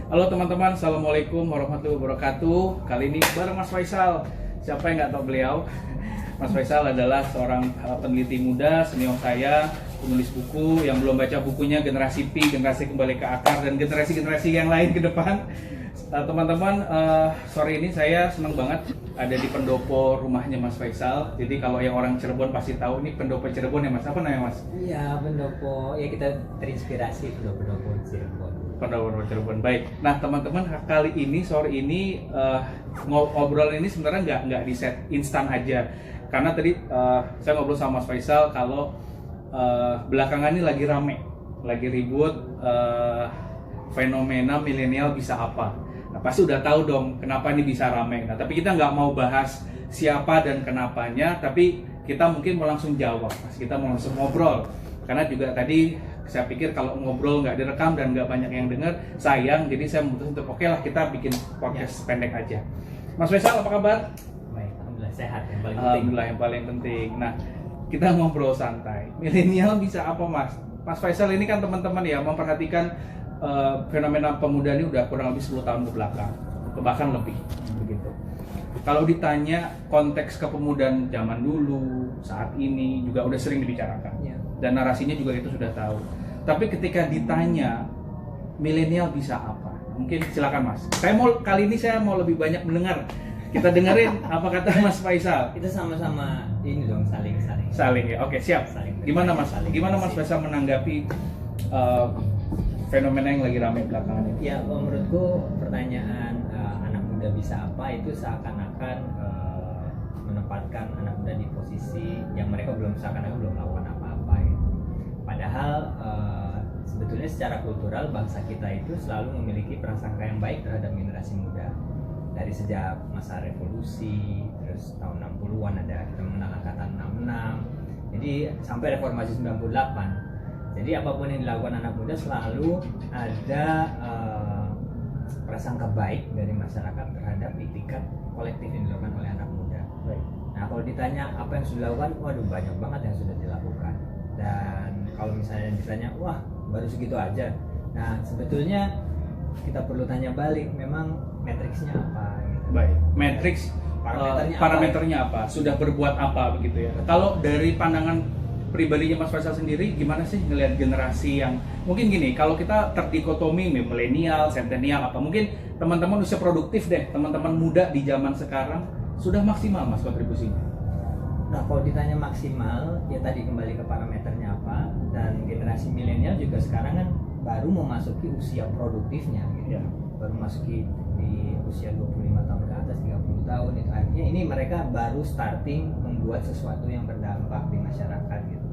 Halo teman-teman, Assalamualaikum warahmatullahi wabarakatuh. Kali ini bareng Mas Faisal. Siapa yang nggak tahu beliau? Mas Faisal adalah seorang peneliti muda, senior saya, penulis buku yang belum baca bukunya Generasi Pi, Generasi Kembali ke Akar, dan generasi-generasi yang lain ke depan. Teman-teman, sore ini saya senang banget ada di pendopo rumahnya Mas Faisal. Jadi kalau yang orang Cirebon pasti tahu ini pendopo Cirebon ya Mas. Apa namanya Mas? Iya, pendopo. Ya kita terinspirasi pendopo Cirebon. Pendopo Cirebon. Baik. Nah teman-teman, kali ini sore ini ngobrol ini sebenarnya nggak di set instan aja. Karena tadi saya ngobrol sama Mas Faisal kalau belakangan ini lagi rame, lagi ribut fenomena milenial bisa apa. Nah, pasti udah tahu dong kenapa ini bisa rame. Nah, tapi kita nggak mau bahas siapa dan kenapanya, tapi kita mungkin mau langsung jawab, kita mau langsung ngobrol. Karena juga tadi saya pikir kalau ngobrol nggak direkam dan nggak banyak yang dengar, sayang. Jadi saya memutuskan untuk oke lah kita bikin podcast pendek aja. Mas Faisal, apa kabar? Baik, alhamdulillah sehat, yang paling penting. Alhamdulillah, yang paling penting. Nah, kita ngobrol santai. Milenial bisa apa Mas? Mas Faisal ini kan teman-teman ya memperhatikan fenomena pemuda ini udah kurang lebih 10 tahun ke belakang, bahkan lebih begitu. Kalau ditanya konteks kepemudaan zaman dulu, saat ini juga udah sering dibicarakan, Ya. dan narasinya juga itu sudah tahu. Tapi ketika ditanya milenial bisa apa, mungkin silakan Mas. Kali ini saya mau lebih banyak mendengar. Kita dengerin apa kata Mas Faisal. Kita sama-sama ini dong, saling. Saling ya, oke siap. Gimana Mas? Gimana Mas Faisal menanggapi fenomena yang lagi ramai belakangan ini? Ya, menurutku pertanyaan anak muda bisa apa itu seakan-akan menempatkan anak muda di posisi yang mereka belum melakukan apa-apa. Gitu. Padahal sebetulnya secara kultural bangsa kita itu selalu memiliki prasangka yang baik terhadap generasi muda. Dari sejak masa revolusi, terus tahun 60-an ada kita mengenal angkatan 66. Jadi sampai reformasi 98. Jadi apapun yang dilakukan anak muda selalu ada prasangka baik dari masyarakat terhadap itikat kolektif yang dilakukan oleh anak muda. Baik. Nah kalau ditanya apa yang sudah dilakukan, waduh banyak banget yang sudah dilakukan. Dan kalau misalnya ditanya, wah baru segitu aja. Nah sebetulnya kita perlu tanya balik, memang matriksnya apa? Gitu. Baik. Matriks parameternya apa? Sudah berbuat apa begitu ya? Kalau dari pandangan pribadinya Mas Faisal sendiri, gimana sih ngelihat generasi yang mungkin gini, kalau kita terdikotomi milenial, sentenial apa, mungkin teman-teman usia produktif deh, teman-teman muda di zaman sekarang sudah maksimal Mas kontribusinya? Nah kalau ditanya maksimal, ya tadi kembali ke parameternya apa, dan generasi milenial juga sekarang kan baru memasuki usia produktifnya gitu. Ya. Baru masuki di usia 25 tahun ke atas, 30 tahun itu artinya ini mereka baru starting membuat sesuatu yang berdampak di masyarakat gitu.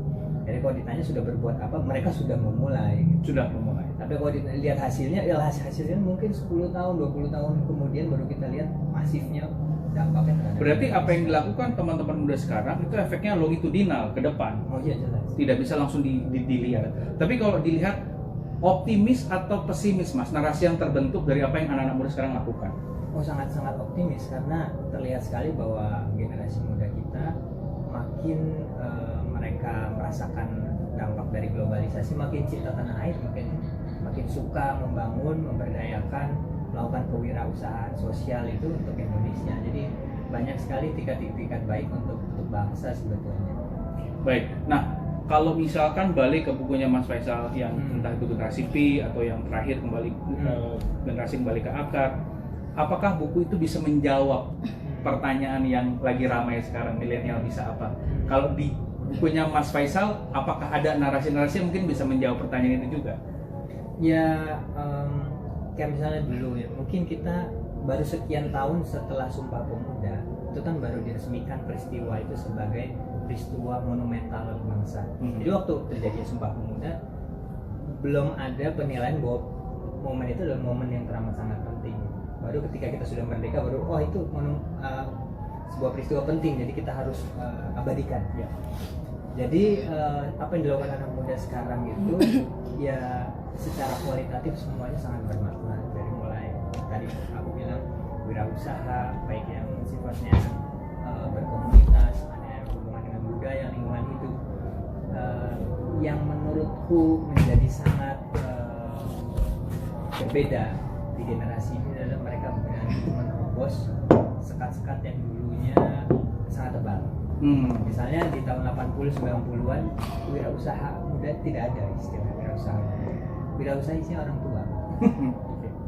Jadi kalau ditanya sudah berbuat apa, mereka sudah memulai gitu. Sudah memulai. Tapi kalau dilihat hasilnya, ya hasilnya mungkin 10 tahun, 20 tahun kemudian baru kita lihat masifnya dampaknya terhadap. Berarti apa yang dilakukan teman-teman muda sekarang itu efeknya longitudinal ke depan. Oh iya jelas. Tidak bisa langsung dilihat. Tapi kalau dilihat optimis atau pesimis Mas narasi yang terbentuk dari apa yang anak-anak muda sekarang lakukan? Oh sangat-sangat optimis karena terlihat sekali bahwa generasi muda kita makin mereka merasakan dampak dari globalisasi, makin cinta tanah air, makin suka membangun, memberdayakan, melakukan kewirausahaan sosial itu untuk Indonesia. Jadi banyak sekali tiket-tiket baik untuk bangsa sebetulnya. Baik. Nah, kalau misalkan balik ke bukunya Mas Faisal yang entah itu Generasi Pi atau yang terakhir kembali Generasi Kembali ke Akar, apakah buku itu bisa menjawab pertanyaan yang lagi ramai sekarang, milenial bisa apa? Kalau di bukunya Mas Faisal, apakah ada narasi-narasi yang mungkin bisa menjawab pertanyaan itu juga? Ya, kayak misalnya dulu ya, mungkin kita baru sekian tahun setelah Sumpah Pemuda itu kan baru diresmikan peristiwa itu sebagai peristiwa monumental bangsa. Jadi waktu terjadi Sumpah Pemuda belum ada penilaian bahwa momen itu adalah momen yang teramat sangat penting. Baru ketika kita sudah merdeka baru itu sebuah peristiwa penting, jadi kita harus abadikan. Ya. Jadi apa yang dilakukan anak muda sekarang itu ya secara kualitatif semuanya sangat bermakna. Dari mulai tadi aku bilang wirausaha, baik yang sifatnya berkomunitas, ada yang hubungan dengan budaya, lingkungan hidup, yang menurutku menjadi sangat berbeda di generasi ini adalah mereka berani menerobos sekat-sekat yang dulunya sangat tebal. Misalnya di tahun 80 90-an wirausaha muda tidak ada istilah wirausaha. Wirausaha isinya orang tua.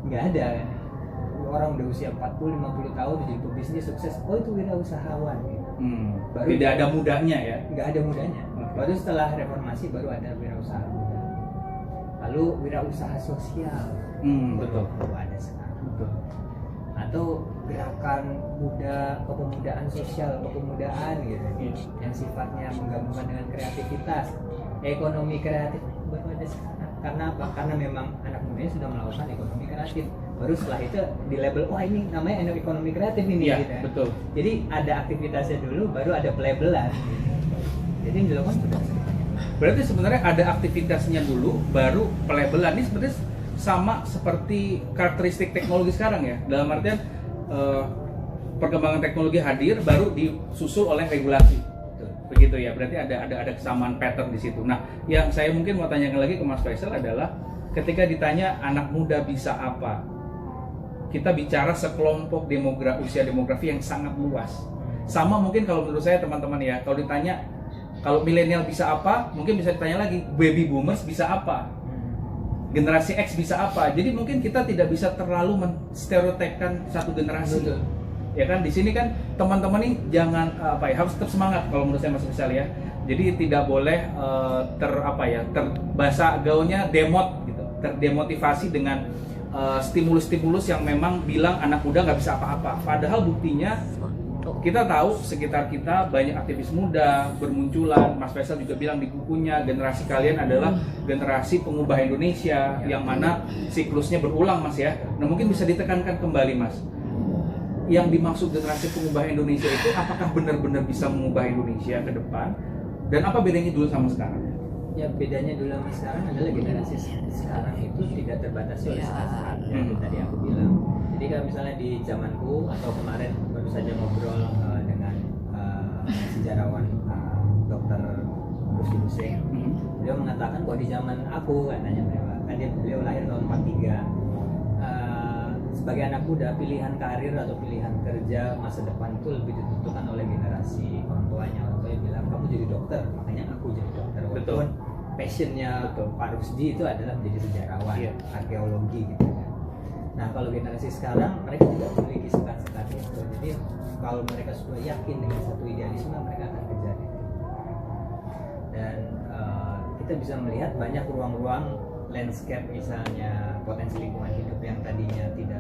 Nggak ada kan. Orang udah usia 40 50 tahun jadi pebisnis sukses. Oh itu wirausahawan gitu. Baru tidak ada mudanya ya. Nggak ada mudanya. Baru setelah reformasi baru ada wirausaha muda. Lalu wirausaha sosial. Betul. Baru ada sekarang. Betul. Atau gerakan muda, kepemudaan sosial, kepemudaan gitu, yang sifatnya menggabungkan dengan kreativitas, ekonomi kreatif baru ada sekarang. Karena apa? Karena memang anak mudanya sudah melakukan ekonomi kreatif. Baru setelah itu di label, wah ini namanya ekonomi kreatif ini. Ya, gitu. betul. Jadi ada aktivitasnya dulu, baru ada pelabelan. Jadi yang dilakukan sudah. Berarti sebenarnya ada aktivitasnya dulu, baru pelabelan. Ini sebenarnya sama seperti karakteristik teknologi sekarang ya. Dalam artian perkembangan teknologi hadir, baru disusul oleh regulasi. Begitu ya. Berarti ada kesamaan pattern di situ. Nah, yang saya mungkin mau tanyakan lagi ke Mas Faisal adalah ketika ditanya anak muda bisa apa, kita bicara sekelompok usia demografi yang sangat luas. Sama mungkin kalau menurut saya teman-teman ya, kalau ditanya kalau milenial bisa apa, mungkin bisa ditanya lagi baby boomers bisa apa, generasi X bisa apa. Jadi mungkin kita tidak bisa terlalu menstereotipkan satu generasi. Betul. Ya kan di sini kan teman-teman nih jangan harus tetap semangat kalau menurut saya Mas Faisal ya. Jadi tidak boleh terbahasa gaulnya gitu, terdemotivasi dengan stimulus-stimulus yang memang bilang anak muda nggak bisa apa-apa. Padahal buktinya kita tahu sekitar kita banyak aktivis muda bermunculan. Mas Faisal juga bilang di bukunya generasi kalian adalah generasi pengubah Indonesia yang mana siklusnya berulang Mas ya. Nah mungkin bisa ditekankan kembali Mas, yang dimaksud generasi pengubah Indonesia itu apakah benar-benar bisa mengubah Indonesia ke depan, dan apa bedanya dulu sama sekarang? Ya bedanya dulu sama sekarang adalah generasi sekarang itu tidak terbatasi oleh sekat-sekat yang tadi aku bilang. Jadi kalau misalnya di zamanku atau kemarin baru saja ngobrol dengan sejarawan Dr. Rusdi Hussein, beliau mengatakan bahwa di zaman aku katanya beliau lahir tahun 43. Sebagai anak muda, pilihan karir atau pilihan kerja masa depan itu lebih ditentukan oleh generasi orang tuanya. Orang tuanya bilang kamu jadi dokter, makanya aku jadi dokter. Walaupun passionnya Pak Rusdi itu adalah menjadi sejarawan, arkeologi gitu kan. Nah kalau generasi sekarang mereka tidak memiliki sekat-sekat itu. Jadi kalau mereka sudah yakin dengan satu idealisme, mereka akan kejar itu. Dan kita bisa melihat banyak ruang-ruang landscape, misalnya potensi lingkungan hidup yang tadinya tidak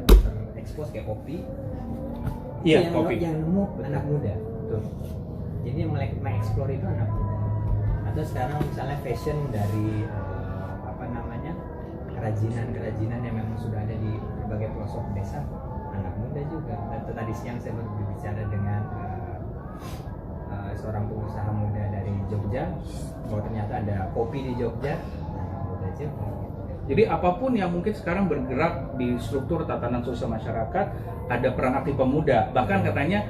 terekspos kayak kopi. Kopi. Yang nemu anak muda. Tuh. Jadi yang mengeksplor itu anak muda. Atau sekarang misalnya fashion dari kerajinan yang memang sudah ada di berbagai pelosok desa, anak muda juga. Dan tadi siang saya baru berbicara dengan seorang pengusaha muda dari Jogja, bahwa ternyata ada kopi di Jogja, anak muda juga. Jadi apapun yang mungkin sekarang bergerak di struktur tatanan sosial masyarakat, ada peran aktif pemuda. Bahkan katanya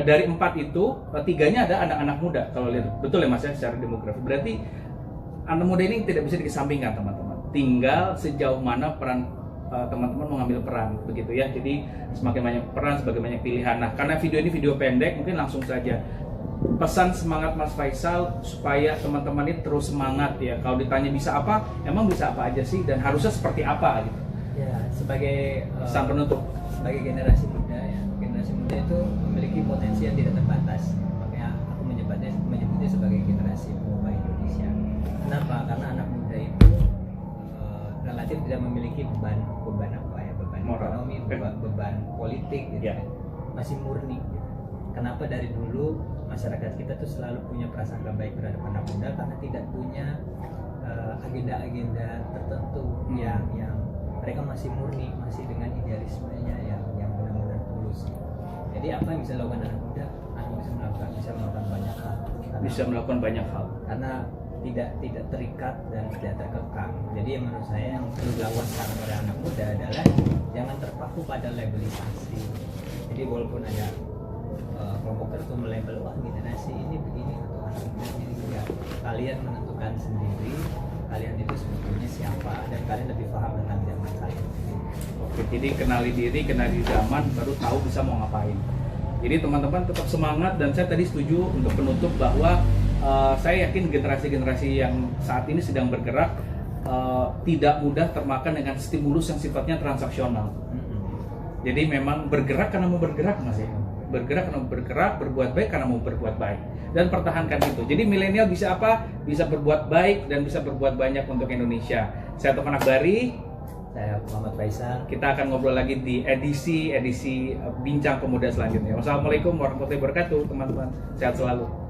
dari 4 itu 3-nya ada anak-anak muda. Kalau lihat betul ya Mas ya secara demografi. Berarti anak muda ini tidak bisa dikesampingkan teman-teman. Tinggal sejauh mana peran teman-teman mengambil peran begitu ya. Jadi semakin banyak peran, semakin banyak pilihan. Nah, karena video ini video pendek, mungkin langsung saja pesan semangat Mas Faisal supaya teman-teman ini terus semangat ya. Kalau ditanya bisa apa, emang bisa apa aja sih dan harusnya seperti apa gitu. Ya, sebagai pesan penutup. Sebagai generasi muda ya, generasi muda itu memiliki potensi yang tidak terbatas. Makanya aku menyebutnya sebagai generasi pengubah Indonesia. Kenapa? Karena anak muda itu relatif tidak memiliki beban ekonomi, beban politik gitu. Masih murni gitu. Kenapa dari dulu masyarakat kita tuh selalu punya prasangka baik terhadap anak muda karena tidak punya agenda-agenda tertentu yang mereka masih murni, masih dengan idealismenya yang benar-benar tulus. Jadi apa yang bisa dilakukan anak muda? Anak bisa melakukan banyak hal. Bisa melakukan banyak hal. Karena tidak terikat dan tidak terkekang. Jadi yang menurut saya yang perlu dilakukan sekarang oleh anak muda adalah jangan terpaku pada labelisasi. Jadi walaupun ada kelompok tertentu melabel wah generasi ini begini atau anak muda ini, ya kalian menentukan sendiri kalian itu sebetulnya siapa dan kalian lebih paham tentang zaman kalian. Oke, jadi kenali diri, kenali zaman, baru tahu bisa mau ngapain. Jadi teman-teman tetap semangat, dan saya tadi setuju untuk penutup bahwa saya yakin generasi-generasi yang saat ini sedang bergerak tidak mudah termakan dengan stimulus yang sifatnya transaksional. Jadi memang bergerak karena mau bergerak, Mas ya. Bergerak karena mau bergerak, berbuat baik karena mau berbuat baik. Dan pertahankan itu. Jadi milenial bisa apa? Bisa berbuat baik dan bisa berbuat banyak untuk Indonesia. Saya Taufan Akbari. Saya Muhammad Faisal. Kita akan ngobrol lagi di edisi Bincang Pemuda selanjutnya. Wassalamualaikum warahmatullahi wabarakatuh, teman-teman. Sehat selalu.